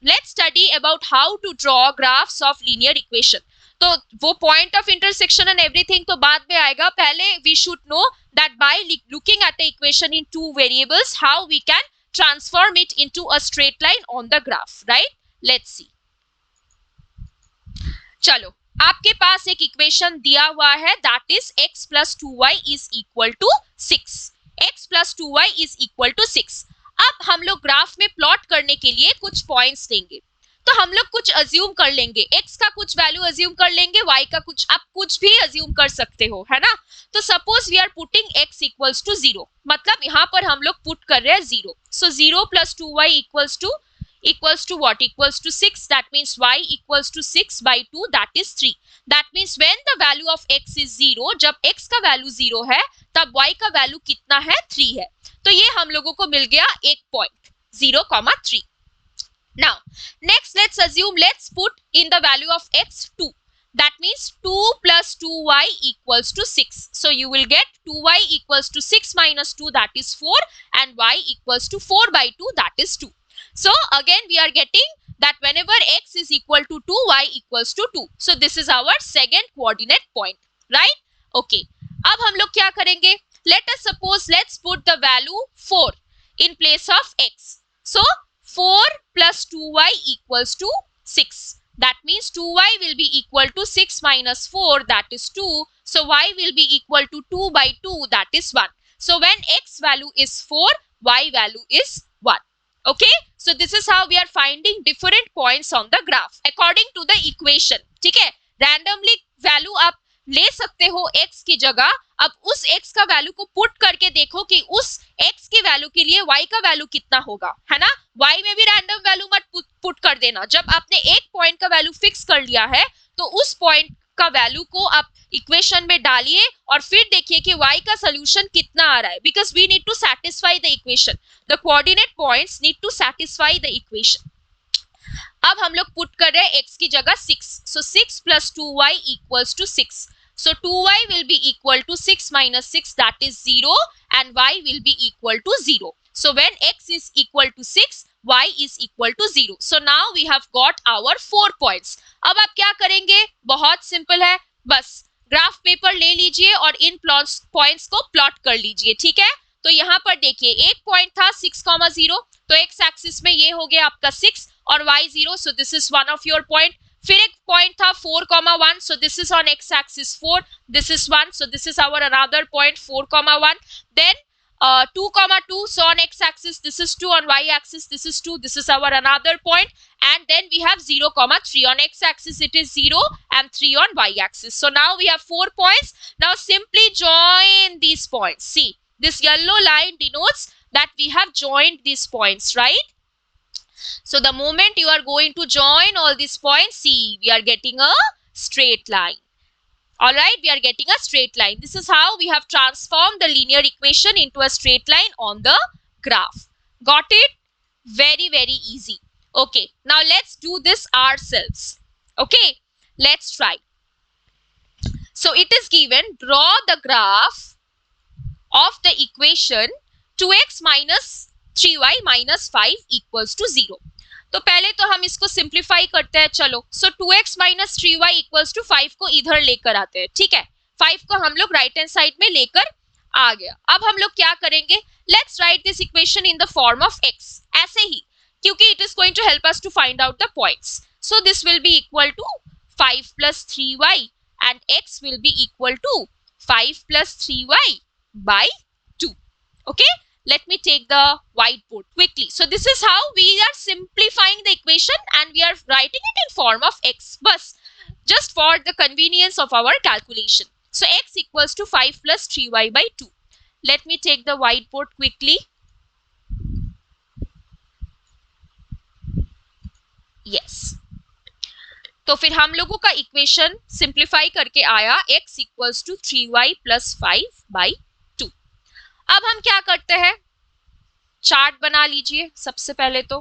let's study about how to draw graphs of linear equation. तो वो point of intersection and everything तो बाद में आएगा. पहले we should know that by looking at the equation in two variables, how we can transform it into a straight line on the graph, right? Let's see. चलो, आपके पास एक equation दिया हुआ है, that is x plus 2y is equal to 6. x plus 2y is equal to 6. अब हम लोग graph में प्लॉट करने के लिए कुछ पॉइंट्स देंगे, तो हम लोग कुछ अज्यूम कर लेंगे. x का कुछ वैल्यू अज्यूम कर लेंगे, y का कुछ, आप कुछ भी अज्यूम कर सकते हो, है ना. तो suppose we are putting x equals to 0, मतलब यहाँ पर हम लोग पुट कर रहे हैं 0. So 0 plus 2y equals to what? Equals to 6. That means y equals to 6 by 2, that is 3. That means when the value of x is 0, जब x का वैल्यू 0 है, तब y का वैल्यू कितना है? 3 है. तो ये हम लोगों को मिल गया एक point 0,3. Now next let's assume, let's put in the value of x 2. That means 2 plus 2y equals to 6. So you will get 2y equals to 6 minus 2, that is 4, and y equals to 4 by 2, that is 2. So again we are getting that whenever x is equal to 2, y equals to 2. So this is our second coordinate point, right? Okay. अब हम लोग क्या करेंगे? Let us suppose, let's put the value 4 in place of x. So 4 plus 2y equals to 6. That means 2y will be equal to 6 minus 4, that is 2. So y will be equal to 2 by 2, that is 1. So when x value is 4, y value is 1. Okay, so this is how we are finding different points on the graph according to the equation. ठीक है, randomly value आप ले सकते हो x की जगह. अब उस x का वैल्यू को पुट करके देखो कि उस x की वैल्यू के लिए y का वैल्यू कितना होगा, है ना. y में भी रैंडम वैल्यू मत पुट कर देना. जब आपने एक पॉइंट का वैल्यू फिक्स कर लिया है, तो उस पॉइंट का वैल्यू को आप इक्वेशन में डालिए और फिर देखिए कि y का सोल्यूशन कितना आ रहा है, because we need to satisfy the equation, the coordinate points need to satisfy the equation. अब हम लोग पुट कर रहे हैं x की जगह 6, सो 6 plus 2y equals to 6, so 2y will be equal to 6 minus 6, that is 0, and y will be equal to 0. So when x is equal to 6, y is equal to 0. So now we have got our 4 points. अब आप क्या करेंगे, बहुत simple है, बस graph paper ले लीजिए और इन पॉइंट्स को प्लॉट कर लीजिए, ठीक है। तो यहाँ पर देखिए एक पॉइंट था 6,0, तो एक्स एक्सिस में ये हो गया आपका 6 और y 0, so this is one of your point. फिर एक पॉइंट था 4,1, so this is on x axis 4, this is 1, so this is our another point 4,1. Then 2,2, so on x axis this is 2, on y axis this is 2, this is our another point. And then we have 0,3, on x axis it is 0 and 3 on y axis. So now we have 4 points. Now simply join these points. See, this yellow line denotes that we have joined these points, right? So the moment you are going to join all these points, see, we are getting a straight line. All right, we are getting a straight line. This is how we have transformed the linear equation into a straight line on the graph. Got it? Very, very easy. Okay, now let's do this ourselves. Okay, let's try. So it is given, draw the graph of the equation 2x minus 3y minus 5 equals to 0. तो पहले तो हम इसको simplify करते हैं, चलो। सो 2x minus 3y equals to 5 को इधर लेकर आते हैं, ठीक है। 5 को हम लोग राइट हैंड साइड में लेकर आ गया। अब हम लोग क्या करेंगे, let's write this equation in the form of x, ऐसे ही, क्योंकि it is going to help us to find out the points. So this will be equal to 5 plus 3y and x will be equal to 5 plus 3y by 2. Okay, let me take the whiteboard quickly. So this is how we are simplifying the equation and we are writing it in form of x, bus, just for the convenience of our calculation. So x equals to 5 plus 3y by 2. Let me take the whiteboard quickly. Yes. तो फिर हम लोगों का equation simplify करके आया x equals to 3y plus 5 by 2. अब हम क्या करते हैं, चार्ट बना लीजिए। सबसे पहले तो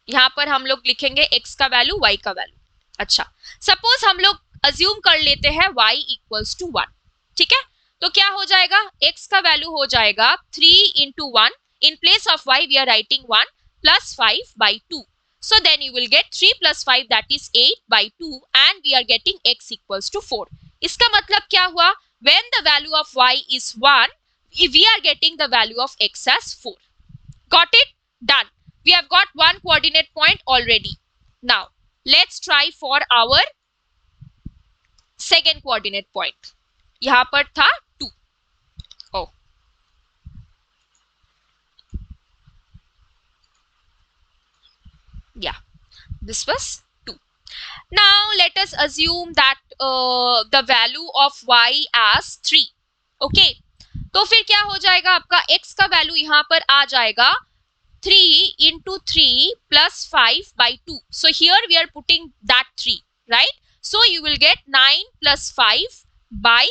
यहां पर हम लोग लिखेंगे x का वैल्यू, y का वैल्यू। अच्छा, सपोज हम लोग अज्यूम कर लेते हैं y equals to 1, ठीक है। तो क्या हो जाएगा, x का वैल्यू हो जाएगा 3 into 1, in place of y we are writing 1 plus 5 by 2. So then you will get 3 plus 5, that is 8 by 2, and we are getting x equals to 4. इसका मतलब क्या हुआ, when the value of y is 1, we are getting the value of x as 4. Got it? Done. We have got one coordinate point already. Now let's try for our second coordinate point. यहाँ पर था 2. Oh. Yeah, this was 2. Now let us assume that the value of y as 3. Okay, तो फिर क्या हो जाएगा, आपका x का वैल्यू यहाँ पर आ जाएगा 3 into 3 plus 5 by 2. So here we are putting that 3, right? So you will get 9 plus 5 by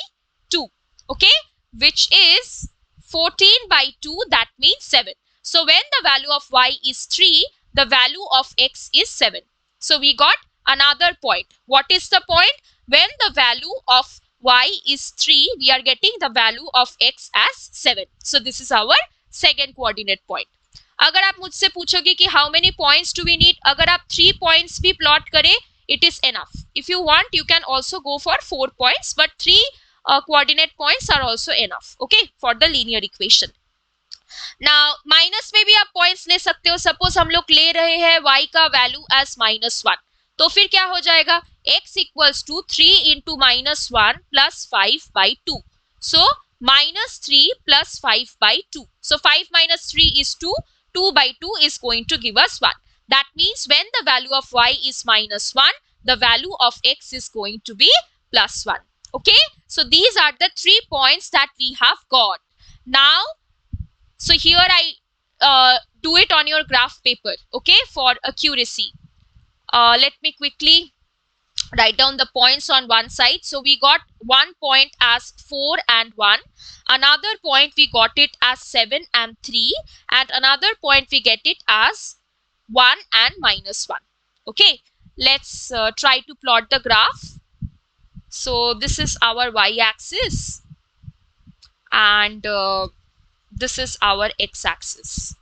2, okay, which is 14 by 2, that means 7. So when the value of y is 3, the value of x is 7. So we got another point. What is the point? When the value of y is 3, we are getting the value of x as 7. So this is our second coordinate point. अगर आप मुझसे पूछोगे कि how many points do we need, अगर आप 3 points भी plot करें, it is enough. If you want, you can also go for 4 points, but 3 coordinate points are also enough, okay, for the linear equation. Now minus में भी आप points ले सकते हो। सपोज हम लोग ले रहे हैं y का वैल्यू एज -1, तो फिर क्या हो जाएगा, x equals to 3 into -1 plus 5 by 2. So -3 plus 5 by 2. So 5 minus 3 is 2. 2 by 2 is going to give us 1. That means when the value of y is -1, the value of x is going to be +1. Okay, so these are the 3 points that we have got. Now, so here I do it on your graph paper, okay, for accuracy. Let me quickly write down the points on one side. So we got one point as 4 and 1, another point we got it as 7 and 3, and another point we get it as 1 and -1. Okay, let's try to plot the graph. So this is our y-axis and this is our x-axis.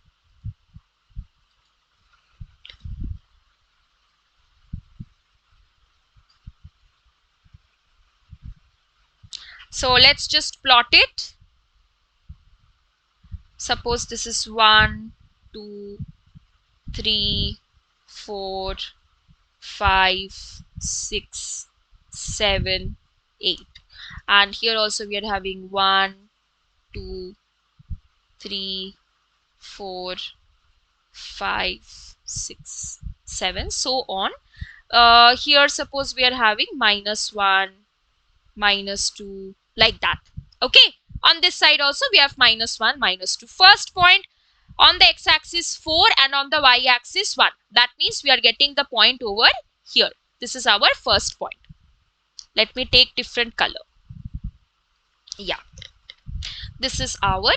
So let's just plot it. Suppose this is 1, 2, 3, 4, 5, 6, 7, 8. And here also we are having 1, 2, 3, 4, 5, 6, 7, so on. Here suppose we are having -1, -2, like that. Okay, on this side also we have -1, -2. First point on the x-axis 4 and on the y-axis 1. That means we are getting the point over here. This is our first point. Let me take different color. Yeah, this is our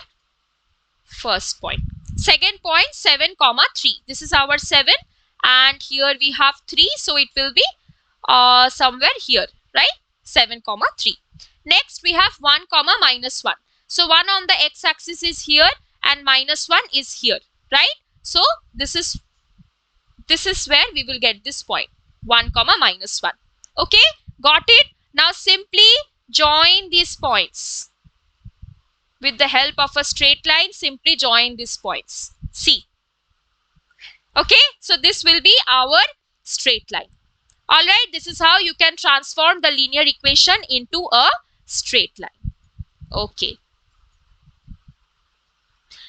first point. Second point 7, 3. This is our 7 and here we have 3, so it will be somewhere here, right? 7, 3. Next we have 1, -1. So 1 on the x-axis is here and -1 is here, right? So this is where we will get this point, 1, -1. Okay, got it? Now simply join these points. With the help of a straight line, simply join these points. See. Okay, so this will be our straight line. Alright, this is how you can transform the linear equation into a straight line. Okay.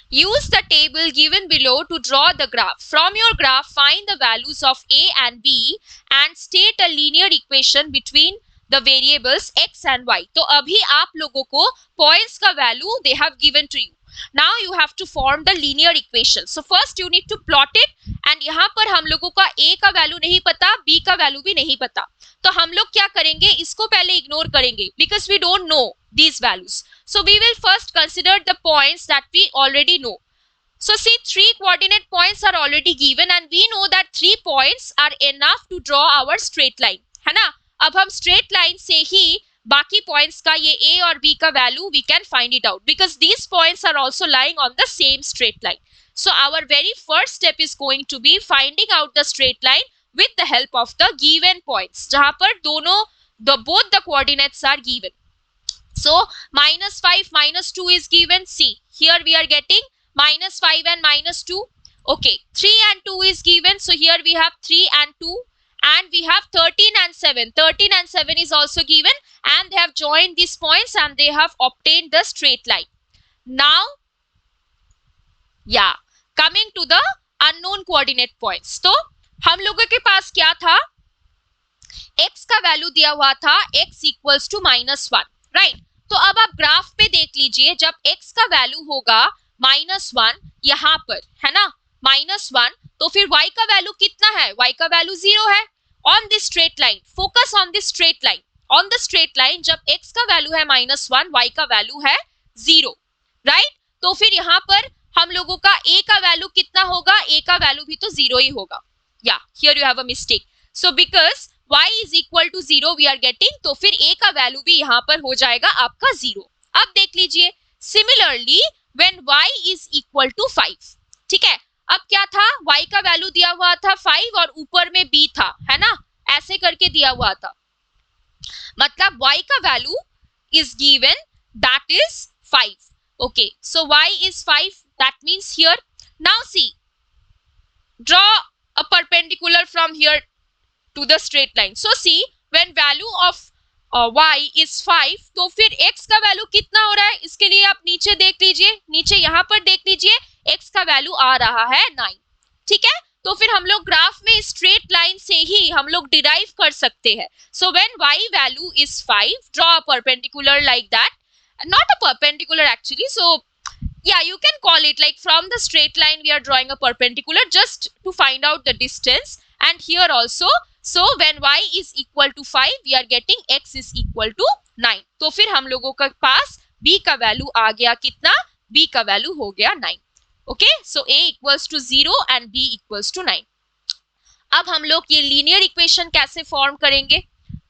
Use the table given below to draw the graph. From your graph, find the values of a and b and state a linear equation between the variables x and y. तो अभी आप लोगों को points का value they have given to you. Now you have to form the linear equation. So first you need to plot it and यहाँ पर हम लोगों का a का value नहीं पता, b का value भी नहीं पता. तो हम लोग क्या करेंगे, इसको पहले ignore करेंगे because we don't know these values. So we will first consider the points that we already know. So see, 3 coordinate points are already given and we know that 3 points are enough to draw our straight line, है ना? अब हम straight line से ही बाकी points का ये a और b का value we can find it out because these points are also lying on the same straight line. So our very first step is going to be finding out the straight line with the help of the given points, जहाँ पर both the coordinates are given. So -5, -2 is given. See, here we are getting -5 and -2. Okay, 3 and 2 is given. So here we have 3 and 2. And we have 13 and 7. 13 and 7 is also given. And they have joined these points and they have obtained the straight line. Now, yeah, coming to the unknown coordinate points. तो हम लोगों के पास क्या था? x का value दिया हुआ था x equals to -1, राइट? तो अब आप ग्राफ पे देख लीजिए, जब x का वैल्यू होगा -1 यहाँ पर, है ना, -1, तो फिर y का वैल्यू कितना है? y का वैल्यू 0 है. On this straight line, focus on this straight line. On the straight line जब x का वैल्यू है -1, y का वैल्यू है 0, राइट? तो फिर यहाँ पर हम लोगों का a का वैल्यू कितना होगा? a का वैल्यू भी तो 0 ही होगा. या here you have a mistake. So because y is equal to 0 we are getting, तो फिर a का वैल्यू भी यहाँ पर हो जाएगा आपका 0. अब देख लीजिए, similarly when y is equal to 5, ठीक है? अब क्या था? y का वैल्यू दिया हुआ था 5 और ऊपर में b था, है ना, ऐसे करके दिया हुआ था. मतलब y का value is given, that is 5. Okay, so y is 5, that means here. Now see, draw a perpendicular from here to the straight line. So see, when value of y is 5, तो फिर x का value कितना हो रहा है? इसके लिए आप नीचे देख लीजिए, नीचे यहाँ पर देख लीजिए, x का वैल्यू आ रहा है 9, ठीक है? तो फिर हम लोग ग्राफ में स्ट्रेट लाइन से ही हम लोग डिराइव कर सकते हैं. सो when y value is 5, draw a perpendicular like that, not a perpendicular actually, so yeah, you can call it like from the straight line we are drawing a perpendicular just to find out the distance. And here also so when y is equal to 5 we are getting x is equal to 9। तो फिर हम लोगों के पास b का value आ गया कितना, b का value हो गया 9। Okay, so a equals to 0 and b equals to 9। अब हम लोग ये लीनियर इक्वेशन कैसे फॉर्म करेंगे,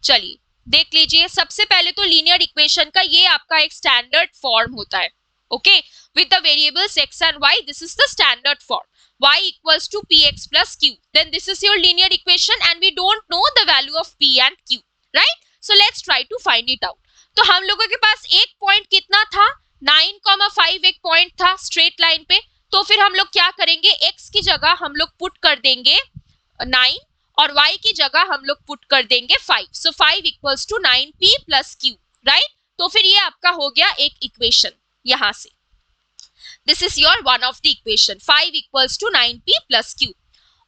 चलिए देख लीजिए। सबसे पहले तो लीनियर इक्वेशन का ये आपका एक स्टैंडर्ड फॉर्म होता है। Okay, with the variables x and y, this is the standard form. y equals to px plus q, then this is your linear equation and we don't know the value of p and q, right? So let's try to find it out. तो हम लोगों के पास एक point कितना था, 9,5 एक point था straight line पे। तो फिर हम लोग क्या करेंगे, x की जगह हम लोग पुट कर देंगे 9 और y की जगह हम लोग पुट कर देंगे 5। So 5 equals to 9p plus q, right? तो फिर ये आपका हो गया एक इक्वेशन यहां से। This is your one of the equation, 5 equals to 9p plus q।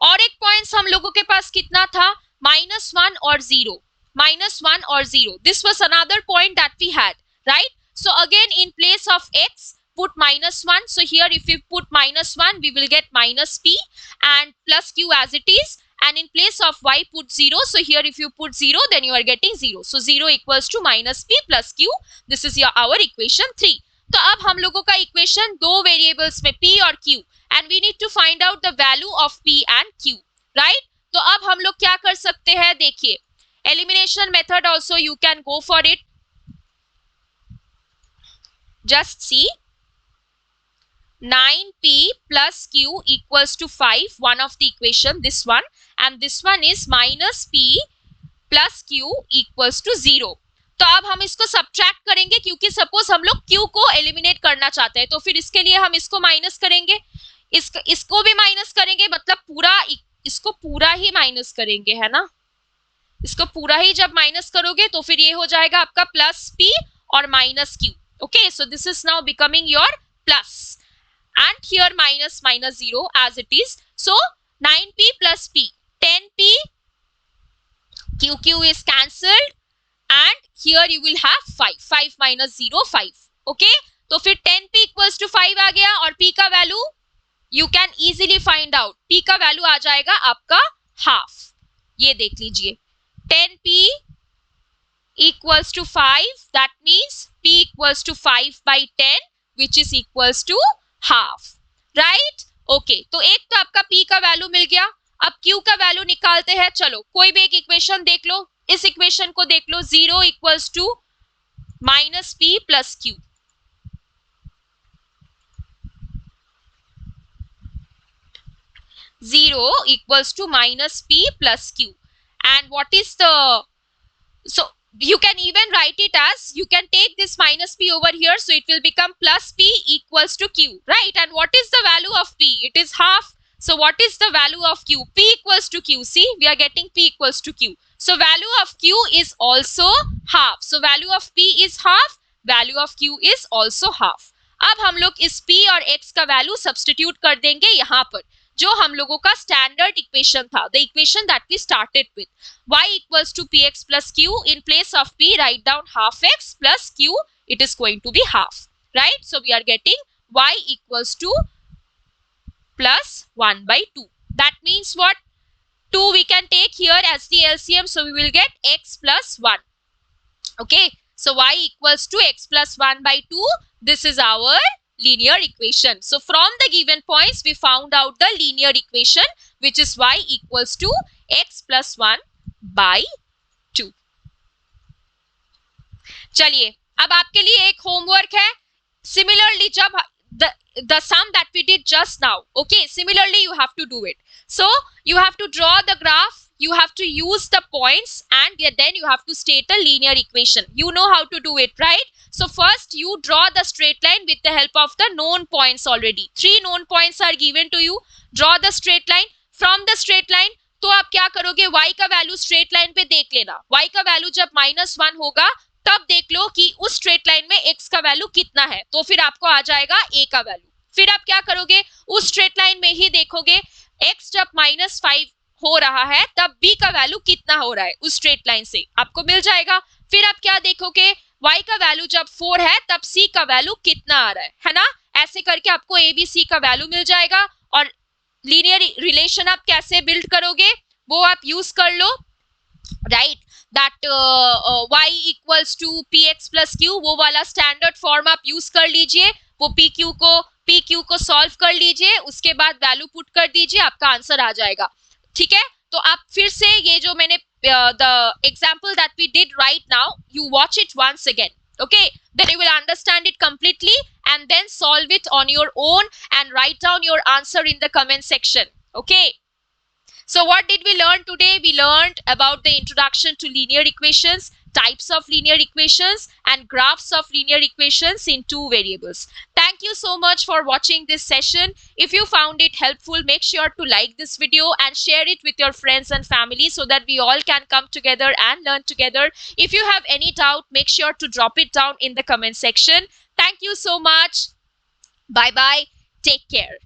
और एक पॉइंट्स हम लोगों के पास कितना था, -1 और 0, -1 और 0। This was another point that we had, right? So again in place of x put -1, so here if we put -1 we will get -p and plus q as it is, and in place of y put 0, so here if you put 0 then you are getting 0, so 0 equals to -p plus q. This is your our equation 3। तो अब हम लोगों का equation दो variables में p और q, and we need to find out the value of p and q, right? तो अब हम लोग क्या कर सकते हैं, देखिए elimination method also you can go for it। just see 9p plus q equals to 5, one of the equation, this one, and this one is -p plus q equals to 0। तो अब हम इसको सब्ट्रैक्ट करेंगे क्योंकि suppose हम लोग q को eliminate करना चाहते हैं, तो फिर इसके लिए हम इसको माइनस करेंगे, इसको भी माइनस करेंगे, मतलब पूरा इसको पूरा ही माइनस करेंगे, है ना? इसको पूरा ही जब माइनस करोगे तो फिर ये हो जाएगा आपका प्लस p और minus q। Okay, so this is now becoming your plus and here minus 0 as it is, so 9p plus p, 10p, q is cancelled and here you will have 5 minus 0 5। okay, तो फिर 10p equals to 5 आ गया और p का value you can easily find out, p का value आ जाएगा आपका half. ये देख लीजिए 10p equals to 5, that means p equals to 5 by 10 which is equals to half, right? Okay, तो एक तो आपका p का वैल्यू मिल गया। अब q का वैल्यू निकालते हैं। चलो कोई भी एक इक्वेशन देख लो, इस इक्वेशन को देख लो, 0 equals to -p plus q, 0 equals to -p plus q, and what is the, so you can even write it as, you can take this -p over here, so it will become plus p equals to q, right? And what is the value of p? It is half. So what is the value of q? P equals to q. See, we are getting p equals to q. So value of q is also half. So value of p is half, value of q is also half। अब हम लोग इस p और x का value substitute कर देंगे यहाँ पर, जो हम लोगों का स्टैंडर्ड इक्वेशन था, the equation that we started with, y equals to px plus q, in place of p write down half x plus q, it is going to be half, right? So we are getting y equals to plus 1 by 2. That means what? 2 we can take here as the LCM, so we will get x plus 1. Okay, so y equals to x plus 1 by 2. This is our linear equation. So from the given points we found out the linear equation, which is y equals to x plus 1 by 2. चलिए अब आपके लिए एक homework है। Similarly जब the sum that we did just now, okay, similarly you have to do it. So you have to draw the graph, you have to use the points, and then you have to state a linear equation. You know how to do it, right? So first you draw the straight line with the help of the known points already. 3 known points are given to you. Draw the straight line. From the straight line तो आप क्या करोगे, y का value straight line पे देख लेना। y का value जब -1 होगा तब देख लो कि उस स्ट्रेट लाइन में x का वैल्यू कितना है, तो फिर आपको आ जाएगा a का वैल्यू। फिर आप क्या करोगे, उस स्ट्रेट लाइन में ही देखोगे x जब -5 हो रहा है तब b का वैल्यू कितना हो रहा है, उस स्ट्रेट लाइन से आपको मिल जाएगा। फिर आप क्या देखोगे, y का वैल्यू जब 4 है तब c का वैल्यू कितना आ रहा है ना? ऐसे करके आपको a b c का वैल्यू मिल जाएगा। और लीनियर रिलेशन आप कैसे बिल्ड करोगे वो आप यूज कर लो। Right, that y equals to P X plus Q, वो वाला स्टैंडर्ड फॉर्म आप यूज कर लीजिए, वो पी क्यू को सॉल्व कर लीजिए, उसके बाद वैल्यू पुट कर दीजिए, आपका आंसर आ जाएगा। ठीक है, तो आप फिर से ये जो मैंने the example that we did right now, you watch it once again, okay, then you will understand it completely and then solve it on your own and write down your answer in the comment section, okay. So what did we learn today? We learned about the introduction to linear equations, types of linear equations, and graphs of linear equations in two variables. Thank you so much for watching this session. If you found it helpful, make sure to like this video and share it with your friends and family so that we all can come together and learn together. If you have any doubt, make sure to drop it down in the comment section. Thank you so much. Bye bye. Take care.